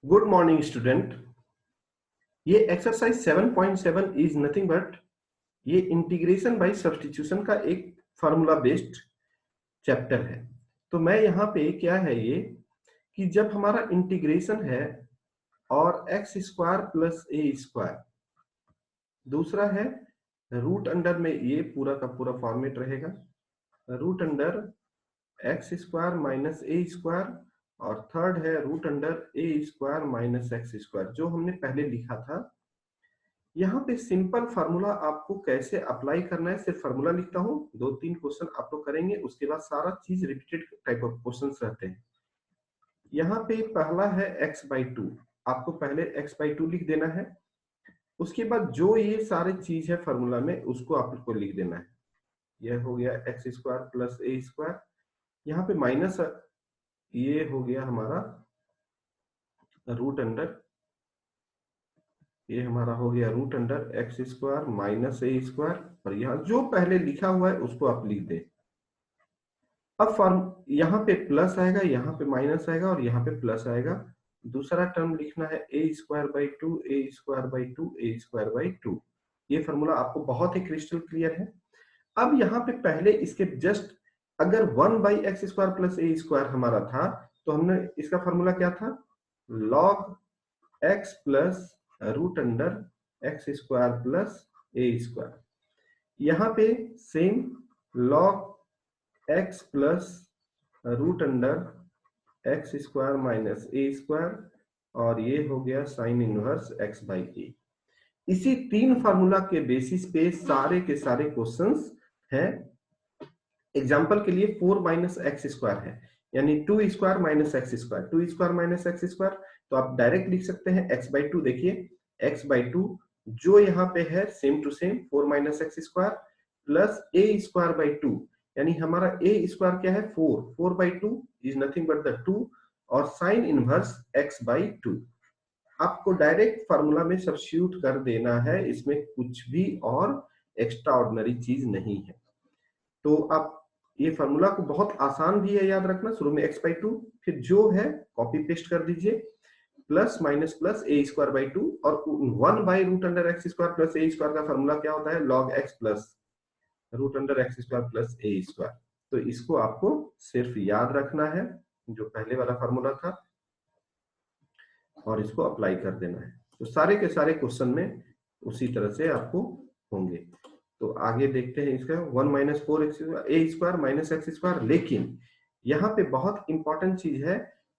Good morning student. ये exercise 7.7 is nothing but ये integration by substitution का एक फार्मूला बेस्ड चैप्टर है। तो मैं यहाँ पे क्या है ये कि जब हमारा इंटीग्रेशन है और x square plus a square, दूसरा है रूट अंडर में ये पूरा का पूरा फॉर्मेट रहेगा, root under x square minus a square, और थर्ड है root under a square minus x square, जो हमने पहले लिखा था। यहाँ पे सिंपल फार्मूला आपको कैसे अप्लाई करना है, सिर्फ फार्मूला लिखता हूँ, 2-3 क्वेश्चन आप लोग करेंगे, उसके बाद सारा चीज रिपीटेड टाइप ऑफ क्वेश्चंस रहते हैं। यहाँ पे पहला है x/2, आपको पहले x/2 लिख देना है। उसके बाद जो ये सारे चीज है फार्मूला में उसको आपको लिख देना है। यह हो गया x square plus a square, यहाँ पे माइनस ये हो गया हमारा रूट अंडर, ये हमारा हो गया root under x square minus a square, और यहाँ जो पहले लिखा हुआ है उसको आप लिख दें। अब फॉर्म यहाँ पे प्लस आएगा, यहाँ पे माइनस आएगा और यहाँ पे प्लस आएगा। दूसरा टर्म लिखना है a square by two, a square by two, a square by two. ये फॉर्मूला आपको बहुत ही क्रिस्टल क्लियर है। अब यहाँ पे पहले इसके जस्ट अगर 1 by x square plus a square हमारा था तो हमने इसका फॉर्मूला क्या था, log x plus root under x square plus a square. यहाँ पे same log x plus root under x square minus a square, और ये हो गया sine inverse x by a. इसी 3 फार्मूला के बेसिस पे सारे के सारे क्वेश्चंस हैं। एग्जांपल के लिए 4 माइनस एक्स स्क्वायर है, यानी 2 square minus x square, 2 square minus x square, तो आप डायरेक्ट लिख सकते हैं x/2। देखिए x/2 जो यहाँ पे है same to same 4 minus x square plus a square by 2, यानी हमारा ए स्क्वायर क्या है 4/2 इज नथिंग बट द 2, और साइन इनवर्स x/2। आपको डायरेक्ट फार्मूला में सब्स्टिट्यूट कर देना है, इसमें कुछ भी और एक्स्ट्रा ऑर्डिनरी चीज नहीं है। तो आप ये फार्मूला को बहुत आसान भी है याद रखना, शुरू में x/2, फिर जो है कॉपी पेस्ट कर दीजिए, plus minus plus a square by 2, और 1 by root under x square plus a square का फार्मूला क्या होता है, log x plus root under x square plus a square. तो इसको आपको सिर्फ याद रखना है जो पहले वाला फार्मूला था, और इसको अप्लाई कर देना है। तो सारे के सारे क्वेश्चन में उसी तरह से आपको होंगे। तो आगे देखते हैं इसका 1 माइनस 4 एक्स ए स्क्वायर माइनस एक्स स्क्वायर। लेकिन यहाँ पे बहुत इंपॉर्टेंट चीज है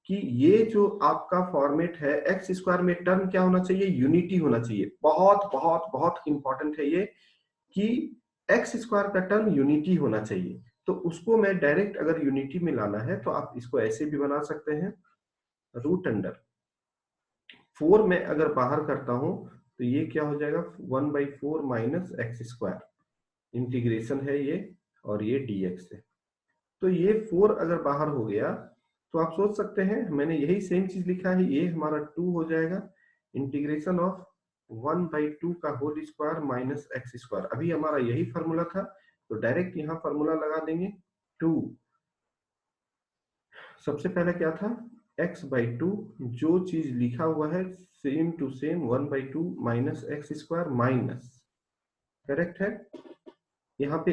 कि ये जो आपका फॉर्मेट है एक्स स्क्वायर में टर्म क्या होना चाहिए, यूनिटी होना चाहिए। बहुत बहुत बहुत इंपॉर्टेंट है ये कि एक्स स्क्वायर का टर्म यूनिटी होना चाहिए। तो उसको मैं डायरेक्ट अगर यूनिटी में लाना है तो आप इसको ऐसे भी बना सकते हैं, रूट अंडर 4 में अगर बाहर करता हूं तो ये क्या हो जाएगा 1/4 माइनस एक्स स्क्वायर, इंटीग्रेशन है ये, और ये dx है। तो ये 4 अगर बाहर हो गया तो आप सोच सकते हैं मैंने यही सेम चीज लिखा है, ये हमारा 2 हो जाएगा इंटीग्रेशन ऑफ 1/2 का whole square minus x square. अभी हमारा यही फार्मूला था, तो डायरेक्ट यहाँ फार्मूला लगा देंगे 2। सबसे पहले क्या था x/2, जो चीज लिखा हुआ है same to same 1/2 minus x square minus, correct है, यहाँ पे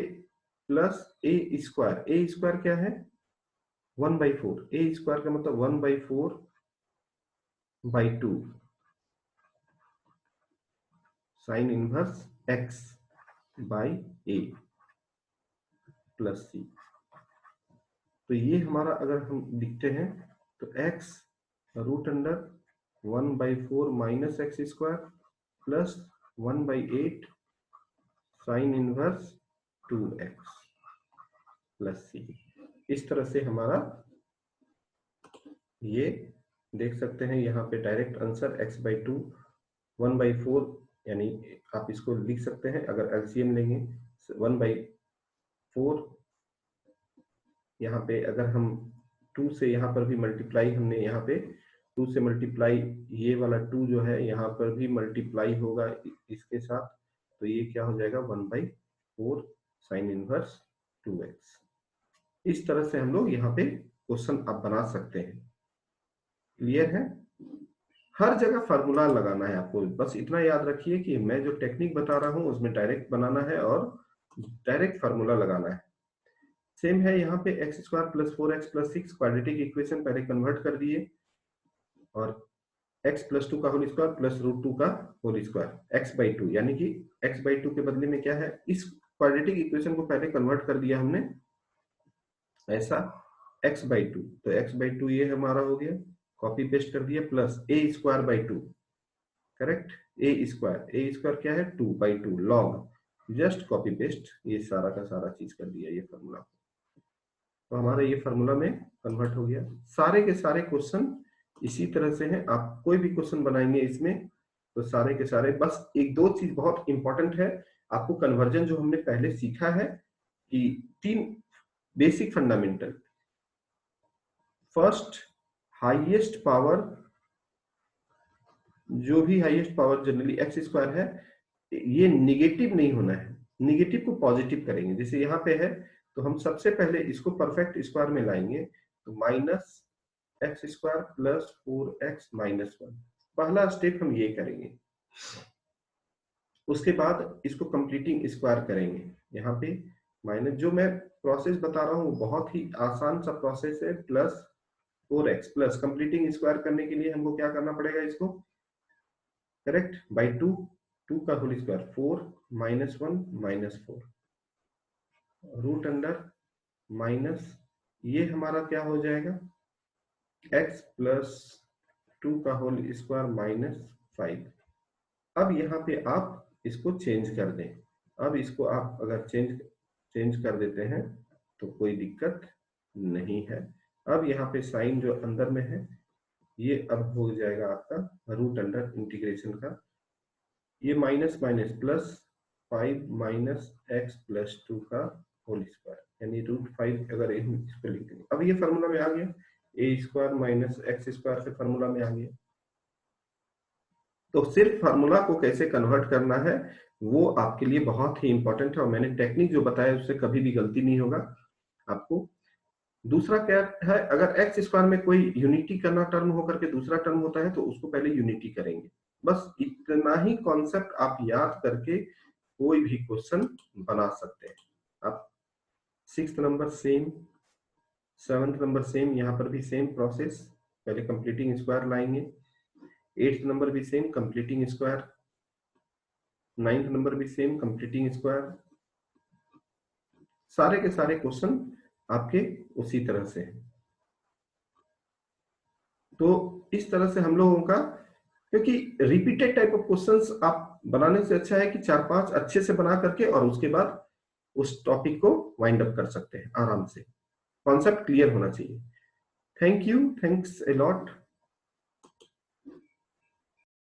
plus a square. A square क्या है 1/4, ए स्क्वायर का मतलब 1/4/2 sine inverse x by a plus c. तो ये हमारा अगर हम लिखते हैं तो x root under 1/4 minus x square plus 1/8 sine inverse 2x plus c. इस तरह से हमारा ये देख सकते हैं, यहाँ पे डायरेक्ट आंसर x/2 1/4, यानी आप इसको लिख सकते हैं अगर एलसीएम लेंगे 1/4, यहाँ पे अगर हम 2 से यहाँ पर भी मल्टीप्लाई, हमने यहाँ पे 2 से मल्टीप्लाई, ये वाला 2 जो है यहाँ पर भी मल्टीप्लाई होगा इसके साथ, तो ये क्या हो जाएगा 1/4 साइन इनवर्स 2x। इस तरह से हम लोग यहाँ पे क्वेश्चन आप बना सकते हैं। क्लियर है? हर जगह फार्मूला लगाना है आपको। बस इतना याद रखिए कि मैं जो टेक्निक बता रहा हूं उसमें डायरेक्ट बनाना है और डायरेक्ट फार्मूला लगाना है। सेम है यहाँ पे x square plus 4x+6 quadratic equation पहले कन्वर्ट कर दिए, और x+2 का होल स्क्वायर प्लस √2 का होल स्क्वायर x/2, यानी कि x/2 के बदले में क्या है, इस क्वाड्रेटिक इक्वेशन को पहले कन्वर्ट कर दिया हमने ऐसा x/2, तो x/2 ये हमारा हो गया, कॉपी पेस्ट कर दिया, प्लस a²/2, करेक्ट, a² क्या है 2/2 लॉग, जस्ट कॉपी पेस्ट ये सारा का सारा चीज कर दिया ये फार्मूला, तो हमारा ये फार्मूला में कन्वर्ट हो गया। सारे के सारे क्वेश्चन इसी तरह से हैं, आप कोई भी क्वेश्चन बनाएंगे इसमें तो सारे के सारे, बस एक दो चीज बहुत इंपॉर्टेंट है, आपको कन्वर्जन जो हमने पहले सीखा है कि 3 basic fundamental, first highest power, जो भी हाईएस्ट पावर जनरली x² है, ये निगेटिव नहीं होना है, निगेटिव को पॉजिटिव करेंगे। जैसे यहाँ पे है तो हम सबसे पहले इसको परफेक्ट स्क्वायर में लाएंगे, तो -x² प्लस 4x-1, पहला स्टेप हम ये करेंगे। उसके बाद इसको कंप्लीटिंग स्क्वायर करेंगे, यहाँ पे माइनस, जो मैं प्रोसेस बता रहा हूँ बहुत ही आसान सा प्रोसेस है, plus 4x, plus completing square करने के लिए हमको क्या करना पड़ेगा, इसको करेक्ट बाई 2 का whole square 4 -1 -4 root under minus, ये हमारा क्या हो जाएगा x+2 का होल स्क्वायर -5। अब यहाँ पे आप इसको चेंज कर दें, अब इसको आप अगर चेंज कर देते हैं तो कोई दिक्कत नहीं है। अब यहाँ पे साइन जो अंदर में है ये अब हो जाएगा आपका रूट अंडर इंटीग्रेशन का, ये माइनस माइनस प्लस 5 -x+2 का होल स्क्वायर, यानी √5 अगर इसको लिख देंगे। अब ये फार्मूला में आ गया, a² - x² से फार्मूला में आ गया। तो सिर्फ फार्मूला को कैसे कन्वर्ट करना है वो आपके लिए बहुत ही इंपॉर्टेंट है, और मैंने टेक्निक जो बताया उससे कभी भी गलती नहीं होगा आपको। दूसरा क्या है, अगर x² में कोई यूनिटी करना टर्म होकर के दूसरा टर्म होता है तो उसको पहले यूनिटी करेंगे। बस इतना ही कॉन्सेप्ट आप याद करके कोई भी क्वेश्चन बना सकते हैं आप। 6th number same, 7th number same, यहाँ पर भी सेम प्रोसेस, पहले कंप्लीटिंग स्क्वायर लाएंगे। 8th नंबर भी same completing square, 9th number भी सेम कंप्लीटिंग स्क्वायर, सारे के सारे क्वेश्चन आपके उसी तरह से हैं। तो इस तरह से हम लोगों का, क्योंकि रिपीटेड टाइप ऑफ क्वेश्चंस आप बनाने से अच्छा है कि 4-5 अच्छे से बना करके और उसके बाद उस टॉपिक को वाइंड अप कर सकते हैं आराम से, कॉन्सेप्ट क्लियर होना चाहिए। Thank you, thanks a lot.